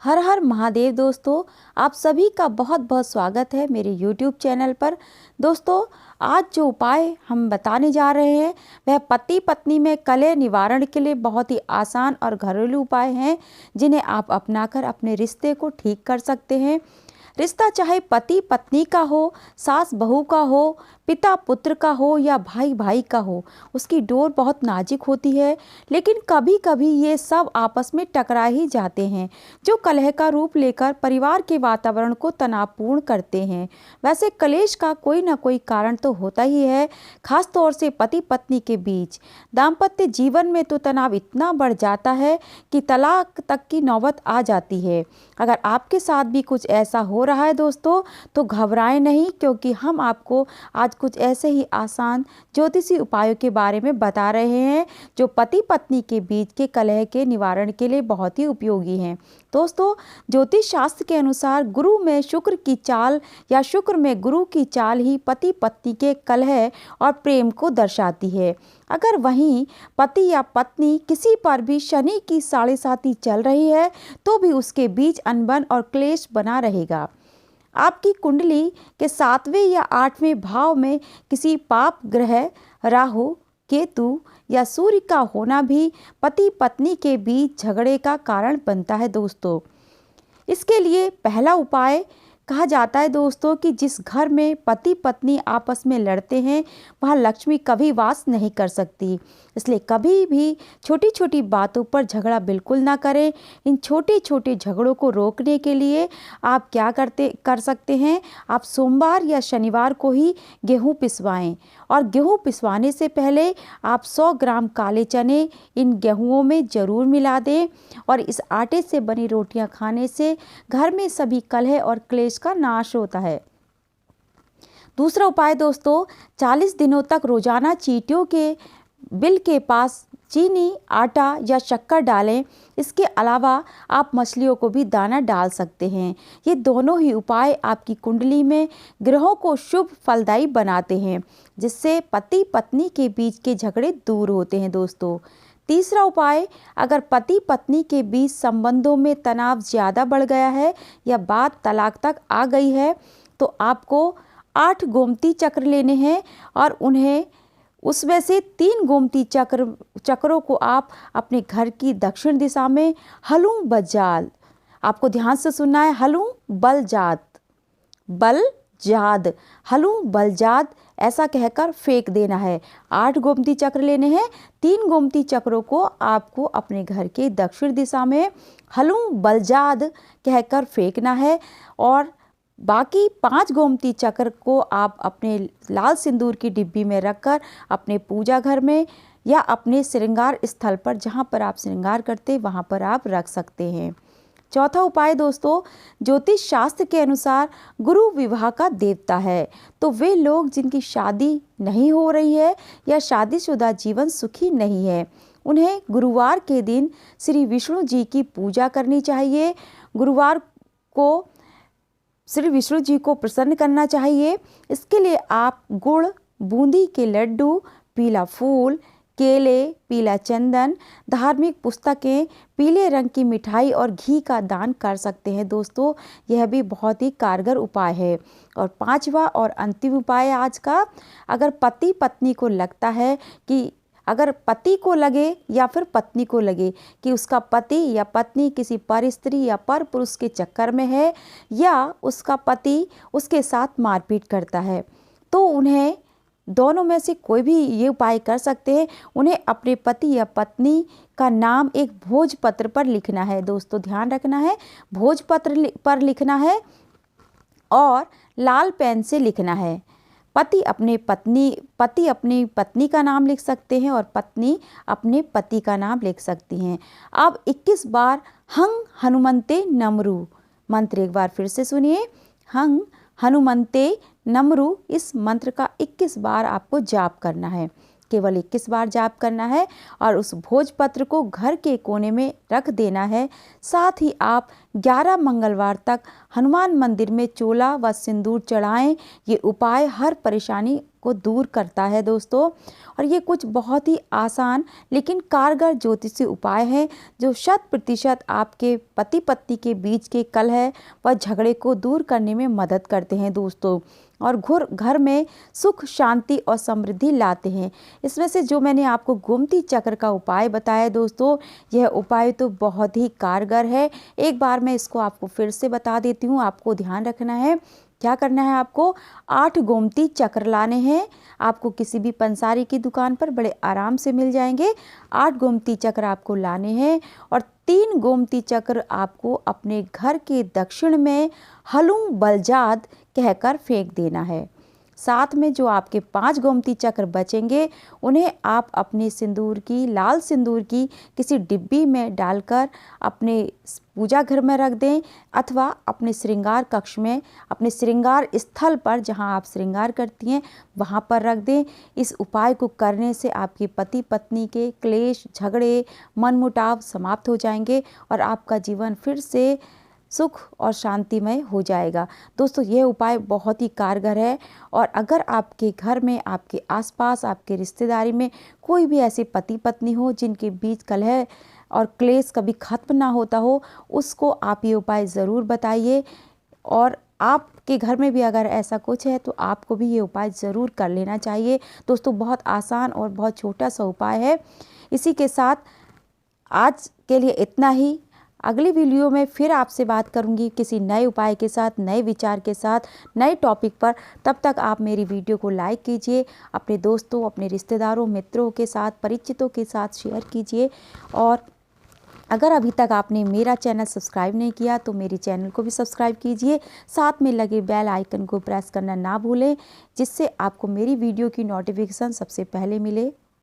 हर हर महादेव दोस्तों, आप सभी का बहुत बहुत स्वागत है मेरे YouTube चैनल पर। दोस्तों, आज जो उपाय हम बताने जा रहे हैं वह पति पत्नी में कलह निवारण के लिए बहुत ही आसान और घरेलू उपाय हैं, जिन्हें आप अपनाकर अपने रिश्ते को ठीक कर सकते हैं। रिश्ता चाहे पति पत्नी का हो, सास बहू का हो, पिता पुत्र का हो या भाई भाई का हो, उसकी डोर बहुत नाजुक होती है। लेकिन कभी कभी ये सब आपस में टकरा ही जाते हैं, जो कलह का रूप लेकर परिवार के वातावरण को तनावपूर्ण करते हैं। वैसे कलेश का कोई ना कोई कारण तो होता ही है, खास तौर से पति पत्नी के बीच। दाम्पत्य जीवन में तो तनाव इतना बढ़ जाता है कि तलाक तक की नौबत आ जाती है। अगर आपके साथ भी कुछ ऐसा हो रहा है दोस्तों, तो घबराएं नहीं, क्योंकि हम आपको आज कुछ ऐसे ही आसान ज्योतिषी उपायों के बारे में बता रहे हैं, जो पति पत्नी के बीच के कलह के निवारण के लिए बहुत ही उपयोगी हैं। दोस्तों, ज्योतिष शास्त्र के अनुसार गुरु में शुक्र की चाल या शुक्र में गुरु की चाल ही पति पत्नी के कलह और प्रेम को दर्शाती है। अगर वहीं पति या पत्नी किसी पर भी शनि की साढ़े साती चल रही है, तो भी उसके बीच अनबन और क्लेश बना रहेगा। आपकी कुंडली के 7वें या 8वें भाव में किसी पाप ग्रह, राहु, केतु या सूर्य का होना भी पति पत्नी के बीच झगड़े का कारण बनता है। दोस्तों, इसके लिए पहला उपाय कहा जाता है दोस्तों कि जिस घर में पति पत्नी आपस में लड़ते हैं, वहाँ लक्ष्मी कभी वास नहीं कर सकती। इसलिए कभी भी छोटी छोटी बातों पर झगड़ा बिल्कुल ना करें। इन छोटे छोटे झगड़ों को रोकने के लिए आप क्या कर सकते हैं, आप सोमवार या शनिवार को ही गेहूँ पिसवाएं, और गेहूँ पिसवाने से पहले आप 100 ग्राम काले चने इन गेहूँों में ज़रूर मिला दें। और इस आटे से बनी रोटियां खाने से घर में सभी कलह और क्लेश का नाश होता है। दूसरा उपाय दोस्तों, 40 दिनों तक रोजाना चींटियों के बिल के पास चीनी, आटा या शक्कर डालें। इसके अलावा आप मछलियों को भी दाना डाल सकते हैं। ये दोनों ही उपाय आपकी कुंडली में ग्रहों को शुभ फलदायी बनाते हैं, जिससे पति पत्नी के बीच के झगड़े दूर होते हैं। दोस्तों, तीसरा उपाय, अगर पति पत्नी के बीच संबंधों में तनाव ज़्यादा बढ़ गया है या बात तलाक तक आ गई है, तो आपको 8 गोमती चक्र लेने हैं और उन्हें उसमें से 3 गोमती चक्रों को आप अपने घर की दक्षिण दिशा में हलूं बजाल, आपको ध्यान से सुनना है, हलूं बलजाद, हलूं बलजाद ऐसा कहकर फेंक देना है। 8 गोमती चक्र लेने हैं, 3 गोमती चक्रों को आपको अपने घर के दक्षिण दिशा में हलूं बलजाद कहकर फेंकना है, और बाकी 5 गोमती चक्र को आप अपने लाल सिंदूर की डिब्बी में रखकर अपने पूजा घर में या अपने श्रृंगार स्थल पर, जहाँ पर आप श्रृंगार करते वहाँ पर आप रख सकते हैं। चौथा उपाय दोस्तों, ज्योतिष शास्त्र के अनुसार गुरु विवाह का देवता है। तो वे लोग जिनकी शादी नहीं हो रही है या शादीशुदा जीवन सुखी नहीं है, उन्हें गुरुवार के दिन श्री विष्णु जी की पूजा करनी चाहिए। गुरुवार को श्री विष्णु जी को प्रसन्न करना चाहिए। इसके लिए आप गुड़, बूंदी के लड्डू, पीला फूल, केले, पीला चंदन, धार्मिक पुस्तकें, पीले रंग की मिठाई और घी का दान कर सकते हैं। दोस्तों, यह भी बहुत ही कारगर उपाय है। और 5वां और अंतिम उपाय आज का, अगर पति पत्नी को लगता है कि अगर पति को लगे या फिर पत्नी को लगे कि उसका पति या पत्नी किसी पर स्त्री या पर पुरुष के चक्कर में है, या उसका पति उसके साथ मारपीट करता है, तो उन्हें दोनों में से कोई भी ये उपाय कर सकते हैं। उन्हें अपने पति या पत्नी का नाम एक भोजपत्र पर लिखना है। दोस्तों, ध्यान रखना है, भोजपत्र पर लिखना है और लाल पेन से लिखना है। पति अपनी पत्नी का नाम लिख सकते हैं और पत्नी अपने पति का नाम लिख सकती हैं। अब 21 बार हंग हनुमंते नमरू मंत्र एक बार फिर से सुनिए, हंग हनुमंते नमरू, इस मंत्र का 21 बार आपको जाप करना है। केवल 21 बार जाप करना है और उस भोजपत्र को घर के कोने में रख देना है। साथ ही आप 11 मंगलवार तक हनुमान मंदिर में चोला व सिंदूर चढ़ाएं। ये उपाय हर परेशानी को दूर करता है दोस्तों। और ये कुछ बहुत ही आसान लेकिन कारगर ज्योतिषीय उपाय हैं जो 100% आपके पति पत्नी के बीच के कलह व झगड़े को दूर करने में मदद करते हैं दोस्तों, और घर में सुख शांति और समृद्धि लाते हैं। इसमें से जो मैंने आपको गोमती चक्र का उपाय बताया दोस्तों, यह उपाय तो बहुत ही कारगर है। एक बार मैं इसको आपको फिर से बता देती हूँ। आपको ध्यान रखना है, क्या करना है, आपको 8 गोमती चक्र लाने हैं। आपको किसी भी पंसारी की दुकान पर बड़े आराम से मिल जाएंगे। 8 गोमती चक्र आपको लाने हैं और 3 गोमती चक्र आपको अपने घर के दक्षिण में हलूं बलजाद कहकर फेंक देना है। साथ में जो आपके 5 गोमती चक्र बचेंगे उन्हें आप अपने सिंदूर की, लाल सिंदूर की किसी डिब्बी में डालकर अपने पूजा घर में रख दें अथवा अपने श्रृंगार कक्ष में, अपने श्रृंगार स्थल पर जहां आप श्रृंगार करती हैं वहां पर रख दें। इस उपाय को करने से आपके पति पत्नी के क्लेश, झगड़े, मनमुटाव समाप्त हो जाएंगे और आपका जीवन फिर से सुख और शांतिमय हो जाएगा। दोस्तों ये उपाय बहुत ही कारगर है और अगर आपके घर में, आपके आसपास, आपके रिश्तेदारी में कोई भी ऐसे पति पत्नी हो जिनके बीच कलह और क्लेश कभी खत्म ना होता हो, उसको आप ये उपाय ज़रूर बताइए। और आपके घर में भी अगर ऐसा कुछ है तो आपको भी ये उपाय ज़रूर कर लेना चाहिए। दोस्तों बहुत आसान और बहुत छोटा सा उपाय है। इसी के साथ आज के लिए इतना ही। अगली वीडियो में फिर आपसे बात करूंगी किसी नए उपाय के साथ, नए विचार के साथ, नए टॉपिक पर। तब तक आप मेरी वीडियो को लाइक कीजिए, अपने दोस्तों, अपने रिश्तेदारों, मित्रों के साथ, परिचितों के साथ शेयर कीजिए। और अगर अभी तक आपने मेरा चैनल सब्सक्राइब नहीं किया तो मेरे चैनल को भी सब्सक्राइब कीजिए। साथ में लगे बेल आइकन को प्रेस करना ना भूलें, जिससे आपको मेरी वीडियो की नोटिफिकेशन सबसे पहले मिले।